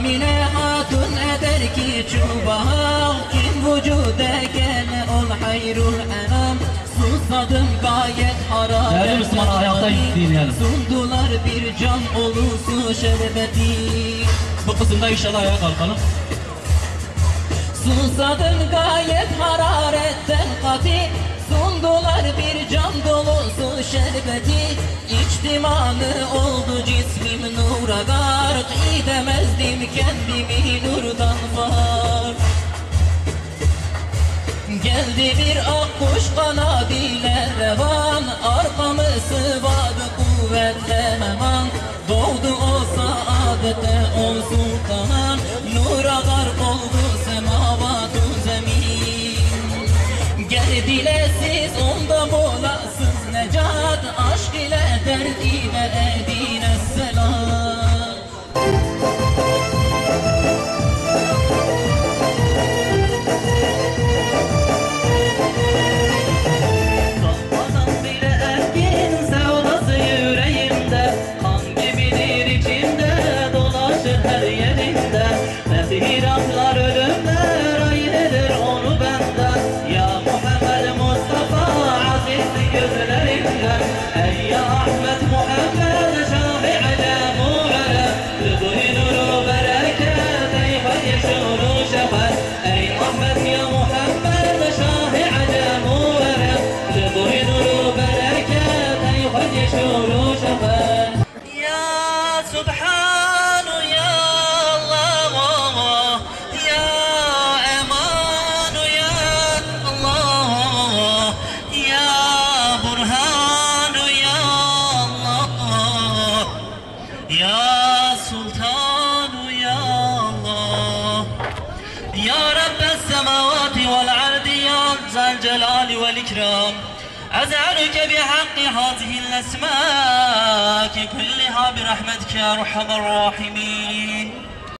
Amine hatun eder ki çubağa, kim vücude gene ol hayrul enam. Susadım gayet hararet. Değerli Müslüman, ayakta dinleyelim. Sundular bir can olusu şerbeti. Bu kısımda inşallah ayağa kalkalım. Susadım gayet hararetten kati. Sundular bir cam dolusu şerbeti. İçtimanı oldu cismim nura gark. İdemezdim kendimi nurdan var. Geldi bir akkuş kanadıyla revan. Arkamı sıvadı kuvvetle hemen. Doğdu o saadete o sultan. Nura gark oldu semavat-ı zemin. Geldiler siz onda bulasız necat. Aşk ile dert ile edine selam. Kalmadan bile erkin sevdası yüreğimde. Kan gibidir içimde, dolaşır her yerinde. Mesiratlar ölümler ayırır onu benden. Ya Muhammed Mustafa aziz gözlerinden. Ey ya Ahmet Muhammed Şafi alem alem. Rıdı nuru bereket ey yeşuru şefet. Ey Ahmet ya Muhammed Şafi alem alem. Rıdı nuru bereket ey yeşuru şefet. Ya Subhanu ya Allah, ya Emanu ya Allah, ya Burhanu ya Allah, ya Sultanu ya Allah, ya Rabbes semavati vel ardi ya zel celali vel ikram. أسألك بحق هذه الأسماء كلها برحمتك يا أرحم الراحمين.